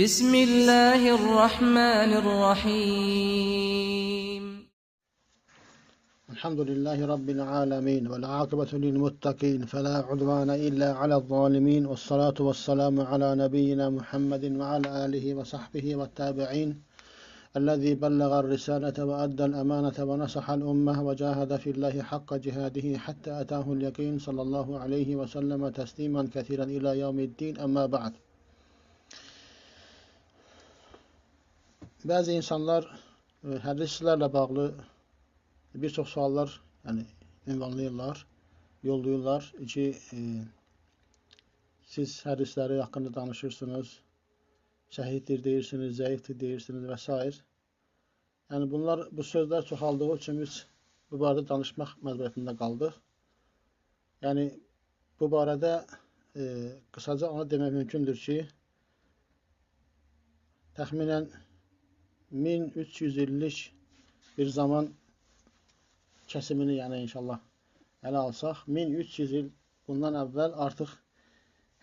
بسم الله الرحمن الرحيم. الحمد لله رب العالمين والعاقبة للمتقين فلا عدوان إلا على الظالمين والصلاة والسلام على نبينا محمد وعلى آله وصحبه والتابعين الذي بلغ الرسالة وأدى الأمانة ونصح الأمة وجاهد في الله حق جهاده حتى أتاه اليقين صلى الله عليه وسلم تسليما كثيرا إلى يوم الدين. أما بعد. Bazı insanlar hadislerle bağlı birçok suallar ünvanlayırlar, yollayırlar ki siz hadisləri haqqında danışırsınız, səhihdir deyirsiniz, zəifdir deyirsiniz və s. Bu sözlər çoxaldığı üçün biz bu barədə danışmaq məcburiyyətində qaldıq. Bu barədə qısaca ona demək mümkündür ki, təxminən 1300 illik bir zaman kəsimini inşallah ələ alsaq, 1300 il bundan əvvəl artıq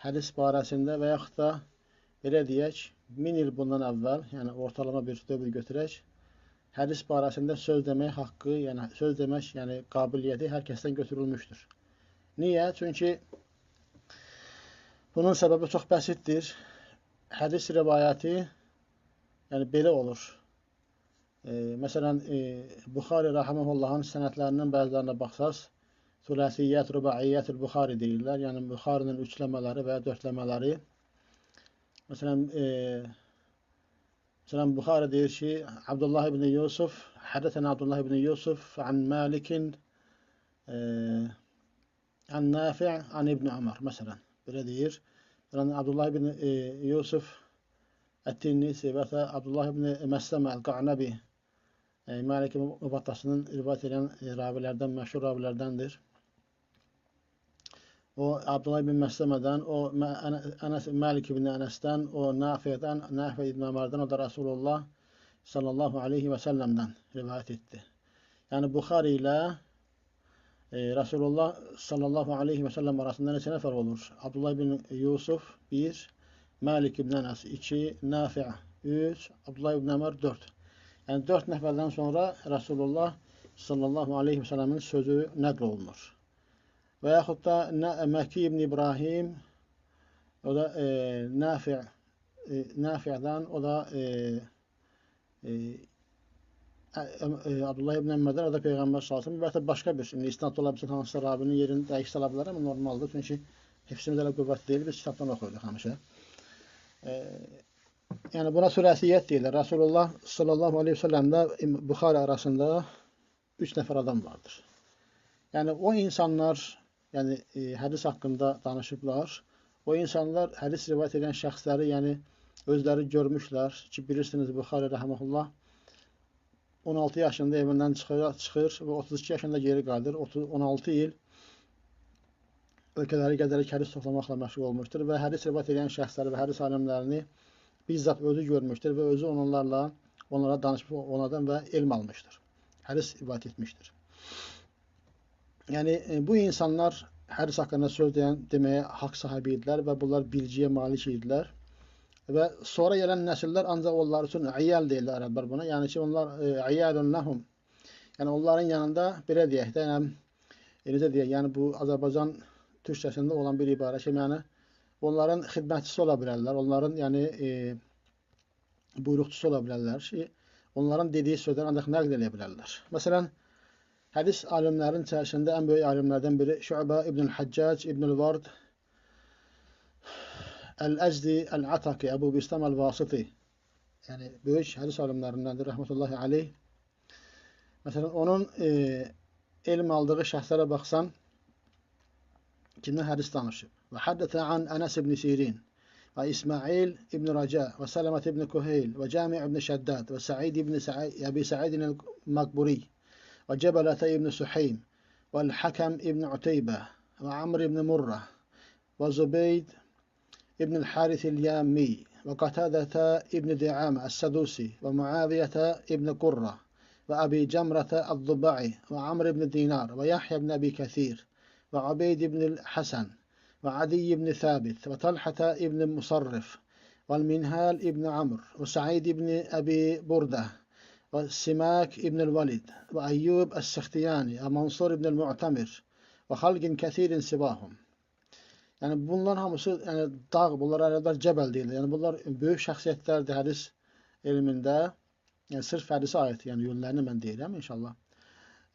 hədis barəsində və yaxud da belə deyək, 1000 il bundan əvvəl, ortalama bir dövr götürək, hədis barəsində söz demək haqqı, söz demək qabiliyyəti hər kəsdən götürülmüşdür. Niyə? Çünki bunun səbəbi çox bəsitdir. Hədis rivayəti belə olur. Məsələn, Buxari rahimehullahın sənədlərindən bəzilərinə baxsaz, Sülasiyyət, Rubaiyyət-ül Buxari deyirlər. Buxarinin üçləmələri və dörtləmələri. Məsələn, Buxari deyir ki, Abdullah ibn Yusuf, hədətən Abdullah ibn Yusuf, an Malikin, an Nafi', an İbn Ömər. Məsələn, belə deyir. Abdullah ibn Yusuf Ət-Tinnisi və Abdullah ibn Məsləmə Əl-Qa'nabi Malikin Muvattasının rivayət edən ravilərdən, məşhur ravilərdəndir. O Abdullah ibn Məsləmədən, o Malik ibn Ənəsdən, o Nafi'dən, Nafi ibn Ömərdən, o da Rasulullah sallallahu aleyhi və səlləmdən rivayət etdi. Buxari ilə Rasulullah sallallahu aleyhi və səlləm arasında neçə nəfər olur? Abdullah ibn Yusuf 1, Malik ibn Ənəs 2, Nafi' 3, Abdullah ibn Ömər 4. 4 nəfərdən sonra Rasulullah sallallahu aleyhi və səlləmin sözü nəql olunur. Və yaxud da Məki ibn İbrahim, o da Nafi'dən, o da Abdullah ibn Ömərdən, o da Peyğəmbər sallallahu və başqa bir isnad ola bilsin, hansısa ravinin yerini dəyişsə ala bilər, amma normaldır. Çünki hifzimiz elə qüvvətli deyil, biz kitabdan oxuyuruq həmişə. Buna sürəsiyyət deyirlər. Rasulullah sallallahu aleyhi ve sellem'də Buxari arasında 3 nəfər adam vardır. O insanlar hədis haqqında danışıblar. O insanlar hədis rivayət edən şəxsləri özləri görmüşlər ki, bilirsiniz Buxari rəhməhullah 16 yaşında evindən çıxır və 32 yaşında geri qayıdır. 16 il ölkələri gəzərək hədis toxlamaqla məşğul olmuşdur və hədis rivayət edən şəxsləri və hədis alimlərini bizzat özü görmüşdür və özü onlara danışıb onlardan və elm almışdır. Hədis rivayət etmişdir. Bu insanlar hədis haqqında söz deməyə haqq sahibi idilər və bunlar bilgiyə malik idilər. Və sonra gələn nəsillər ancaq onlar üçün əyyəl deyirlər ərəblər buna. Onlar əyyəlun ləhum. Onların yanında belə deyək də, necə deyək, bu Azərbaycan türkçəsində olan bir ibarə ki, onların xidmətçisi ola bilərlər, onların buyruqçusu ola bilərlər ki, onların dediyi sözləri ancaq nəql edə bilərlər. Məsələn, hədis alimlərin içərisində ən böyük alimlərdən biri Şü'bə ibn-i Həccac, ibn-i Vard, Əl-Əcdi, Əl-Ataki, Əbu Bistam Əl-Vasiti. Böyük hədis alimlərindəndir, rəhmətullahi aleyh. Məsələn, onun elm aldığı şəxslərə baxsan, kimdən hədis danışıb? Və həddətə an Ənəs ibn Sirin və İsmail ibn Raca və Sələmət ibn Kuheyl və Cami ibn Şəddad və Səid ibn Əbi Səidin el-Məqburi və Cəbələtə ibn Süheym və L-Həkəm ibn Uteybə və Amr ibn Murrə və Zübeyd ibn el-Harith el-Yami və Qatadətə ibn Di'am əs-Sədusi və Muaviyyətə ibn Qurra və Əbi Cəmrətə əl-Zubai və Amr ibn Dinar və Yahya ibn Əbi Kəthir və Ubeyd ibn el-Həsən və Adi ibn Thabit və Talhətə ibn Musarrif والمنهال ابن عمرو وسعيد ابن أبي بردة وسماك ابن الوليد وأيوب السختياني ومنصور ابن المعتمر وخلق كثير سواهم. Yani bunlar hamısı yani dağ, bunlar arada cebel değil. Yani bunlar büyük şəxsiyyətlərdir hadis elmində. Yani sırf hədisi ayət, yəni yönlərini mən deyirəm inşallah.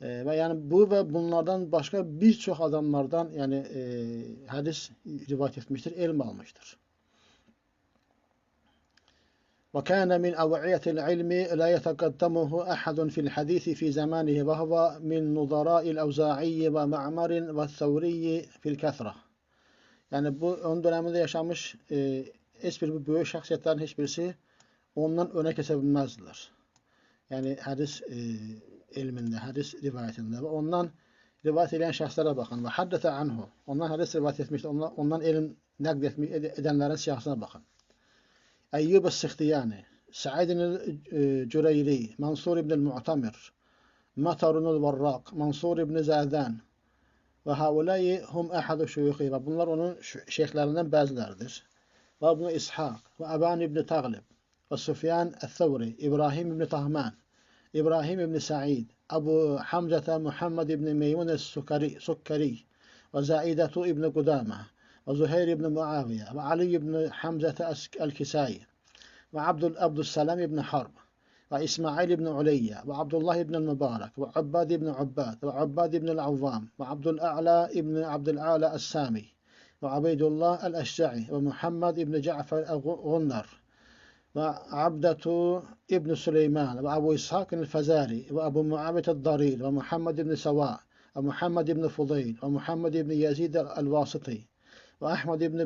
Və yəni bu və bunlardan başqa bir çox adamlardan yəni hədis rivayet etmişdir, elm almışdır. وكان من أوعية العلم لا يتقدمه أحد في الحديث في زمانه وهو من نظراء الأوزاعي ومعمر والثوري في الكثرة. Yani bu onun döneminde yaşamış hiçbir bu büyük şəxsiyyətlərin heç birisi ondan önə keçə bilməzdilər. Yəni hədis elmində, hədis rivayətində və ondan rivayet edən şəxslərə baxın. Və haddətə anhu. Ondan hədis rivayet etmişdir. Ondan elm nəql edənlərin siyahısına baxın. Eyyub el-Sikhtiyani, Sa'id el-Cüreyri, Mansur ibn el-Mu'tamir, Matarun el-Varraq, Mansur ibn Zədən və haulâyi hum əhədu şuyuxi. Və bunlar onun şeyxlərindən bəziləridir. Və ibn İshaq, və Əban ibn Təğlib, və Sufyan el-Thawri, İbrahim ibn Tahman, İbrahim ibn Sa'id, Abu Hamzata Muhammed ibn Meymun el-Sukkari, və Zaidatu ibn Qudamah, ve Zuheyr ibn Muaviye ve Ali ibn Hamzata el-Kisai ve Abdüsselam ibn Harb ve İsmail ibn Uleyye ve Abdullah ibn el-Mübarek ve Abbad ibn Ubbad ve Abbad ibn el-Avvam ve Abdül'a'la ibn Abdül'a'la el-Sami ve Ubeydullah el-Eşca'i ve Muhammed ibn Ja'far el-Gunnar ve Abdatu ibn Süleyman ve Abu İshak el-Fazari ve Abu Muaviyet el-Darir ve Muhammed ibn Sawa ve Muhammed ibn Fudayl ve Muhammed ibn Yazid el-Vasiti وأحمد بن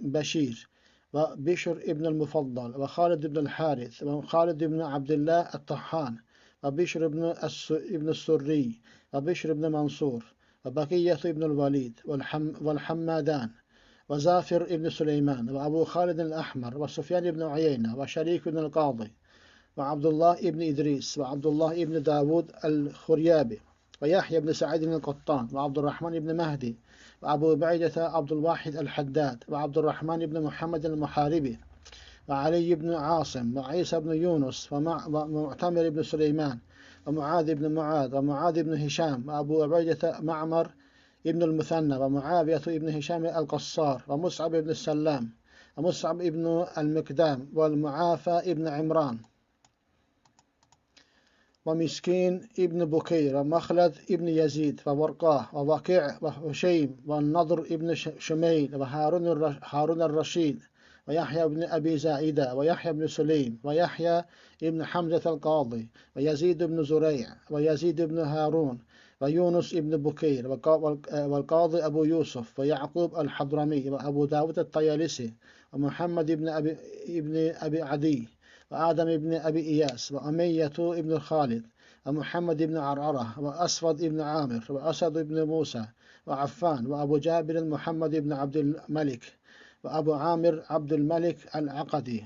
بشير وبشر ابن المفضل وخالد بن الحارث وخالد بن عبد الله الطحان وبشر ابن السري وبشر بن منصور وبقية ابن الوليد والحمادان وزافر ابن سليمان وأبو خالد الأحمر وسفيان بن عيينة وشريك بن القاضي وعبد الله ابن إدريس وعبد الله ابن داود الخريابي ويحيى بن سعيد القطان وعبد الرحمن بن مهدي وأبو بعيدة عبد الواحد الحداد وعبد الرحمن بن محمد المحاربي وعلي بن عاصم وعيسى بن يونس ومعتمر بن سليمان ومعاذ بن معاذ ومعاذ بن هشام وأبو عبيدة معمر بن المثنى ومعاوية بن هشام القصار ومصعب بن السلام ومصعب بن المقدام والمعافى بن عمران ومسكين ابن بكير ومخلد ابن يزيد وورقاه ووقيع وهشيم والنضر ابن شميل وهارون الرشيد ويحيى بن أبي زائدة ويحيى بن سليم ويحيى ابن حمزة القاضي ويزيد بن زريع ويزيد بن هارون ويونس ابن بكير والقاضي أبو يوسف ويعقوب الحضرمي وأبو داود الطيالسي ومحمد ابن أبي عدي وآدم ابن أبي إياس وأمية ابن خالد ومحمد ابن عرعرة وأسود ابن عامر وأسد ابن موسى وعفان وأبو جابر محمد ابن عبد الملك وأبو عامر عبد الملك العقدي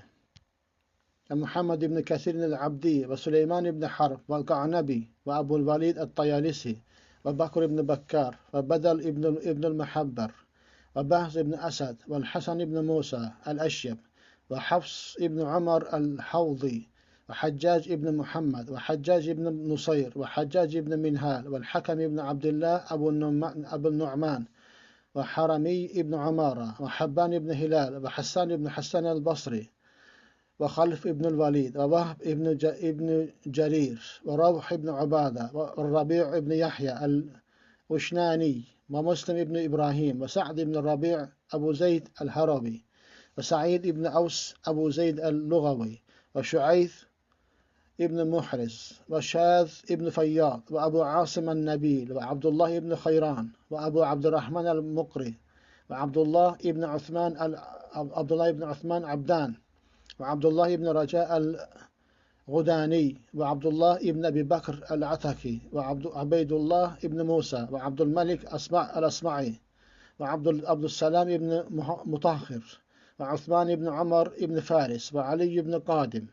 ومحمد ابن كثير العبدي وسليمان ابن حرب والقعنبي وأبو الوليد الطيالسي وبكر ابن بكار وبدل ابن المحبر وبهز ابن أسد والحسن ابن موسى الأشيب وحفص ابن عمر الحوضي وحجاج ابن محمد وحجاج ابن نصير وحجاج ابن منهال والحكم ابن عبد الله أبو النعمان وحرمي ابن عمارة وحبان ابن هلال وحسان ابن حسان البصري وخلف ابن الوليد ووهب ابن جرير وروح ابن عبادة والربيع ابن يحيى الوشناني ومسلم ابن إبراهيم وسعد ابن الربيع أبو زيد الهروي وسعيد ابن أوس أبو زيد اللغوي وشعيث ابن محرز وشاذ ابن فياض وأبو عاصم النبيل وعبد الله ابن خيران وأبو عبد الرحمن المقري وعبد الله ابن عثمان عبدان وعبد الله ابن رجاء الغداني وعبد الله ابن أبي بكر العتكي وعبيد الله ابن موسى وعبد الملك الأصمعي وعبد السلام ابن مطهر وعثمان بن عمر بن فارس وعلي بن قادم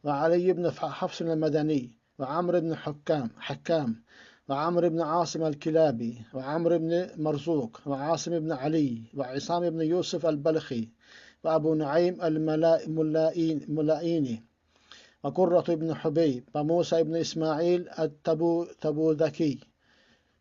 وعلي بن حفص المدني وعمر بن حكام وعمر بن عاصم الكلابي وعمر بن مرزوق وعاصم بن علي وعصام بن يوسف البلخي ve Ebu Nuaym el-Mulaini ve Kurratu ibn Hubeyb ve Musa ibn İsmail el-Tabuzaki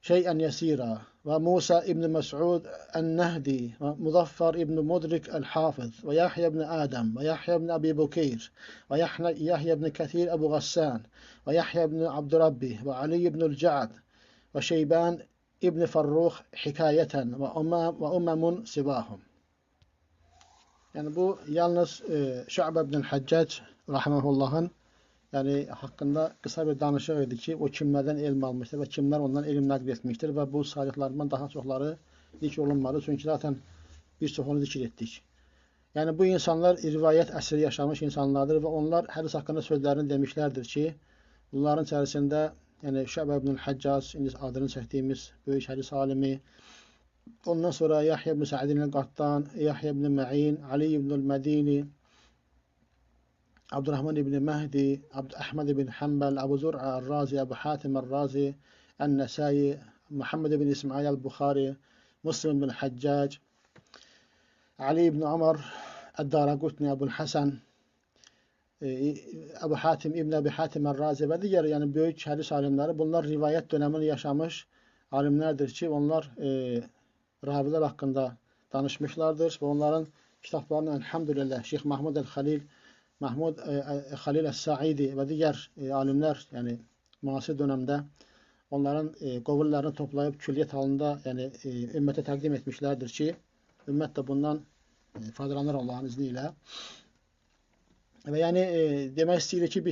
şey'en yesira ve Musa ibn Mes'ud el-Nehdi ve Muzaffar ibn Mudrik el-Hafız ve Yahya ibn Adem ve Yahya ibn Abi Bukeyr ve Yahya ibn Kathir Ebu Gassan ve Yahya ibn Abdurrabbi ve Ali ibn el-Ca'd ve Şeyban ibn Farruh hikayeten ve ummemun sibahum. Yani bu yalnız Şu'be ibn Haccac rahimehullah'ın yani hakkında kısa bir danışıq idi ki, o kimlerden elm almıştır ve kimler ondan elm nakl etmiştir ve bu saydıqlarından daha çoxları zikr olunmadı. Çünki zaten bir çoxunu zikr etdik. Yani bu insanlar rivayət əsri yaşamış insanlardır ve onlar hədis haqqında sözlərini demişlerdir ki, bunların içərisində yani Şu'be ibn Haccac, adını çəkdiyimiz böyük hədis alimi, ondan sonra Yahya ibn Sa'id el-Qattan, Yahya ibn Ma'in, Ali ibn el-Medini, Abdurrahman ibn Mehdi, Ahmed ibn Hanbal, Abu Zur'a el-Razi, Abu Hatim el-Razi, el-Nesai, Muhammed ibn İsmail el-Bukhari, Muslim ibn Haccac, Ali ibn Umar, el-Daraqutni, Abu Hasan, Abu Hatim ibn Abi Hatim el-Razi ve diğer yani büyük hadis alimleri bunlar rivayet dönemini yaşamış alimlerdir ki onlar raviler hakkında danışmışlardır ve onların kitaplarını elhamdülillah Şeyh Mahmud el-Halil Halil el-Sa'idi ve diğer alimler yani muasir dönemde onların qovullarını toplayıp külliyet halında yani ümmete təqdim etmişlerdir ki ümmet de bundan faydalanır Allah'ın izniyle. Ve yani demək istəyir ki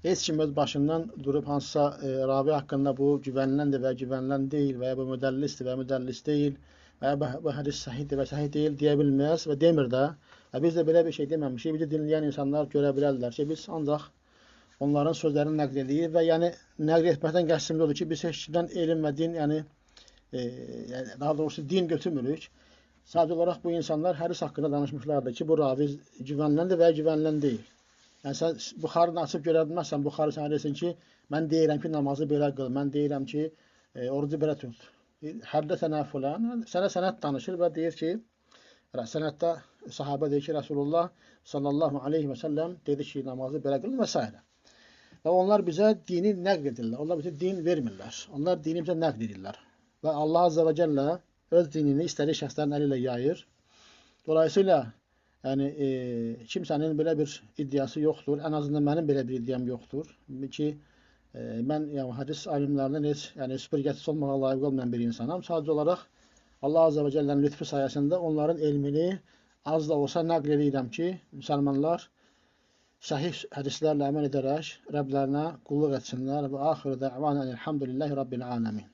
heç kim öz başından durup hansısa ravi hakkında bu güvenilendir ve güvenilen değil veya bu müdellistir ve müdellis değil veya bu hadis sahihdir ve sahih değil diyebilmez ve demir de. Biz de böyle bir şey dememişik. Bir de dinleyen insanlar görebilirler ki biz ancaq onların sözlerini nəql edirik ve yani nəql etməkdən qəsdimiz odur ki biz heç kimdən elm ve din yani daha doğrusu din götürmürük. Sadece olarak bu insanlar hadis hakkında danışmışlardır ki bu ravi güvenilendir veya güvenilen değil. Yani sen Buxarını açıb görə bilməzsən, Buxarı sənə desin ki, mən deyirəm ki, namazı belə qıl, mən deyirəm ki, orucu belə tut. Həddəsənə filan, sənə sənət danışır və deyir ki, sənətdə sahabə deyir ki, Rasulullah sallallahu aleyhi və səlləm dedi ki, namazı belə qıl və s. Və onlar bizə dini nəql edirlər, onlar bizə din vermirlər, onlar dini bizə nəql edirlər. Və Allah Azze və Cəllə öz dinini istədiyi şəxslərin əli ilə yayır. Dolayısıyla yani kimsenin belə bir iddiası yoxdur. En azından mənim belə bir iddiam yoxdur. Ki mən yəni hadis alimlərindən heç yəni süpürgəsiz olmağa layiq olmayan bir insanam. Sadəcə olaraq Allah Azze və Cəllənin lütfu sayəsində onların elmini az da olsa nəql edirəm ki, müsəlmanlar sahih hədislərlə əməl edərək Rəblərinə qulluq etsinlər və axır dəvana elhamdülillahi rabbil alamin.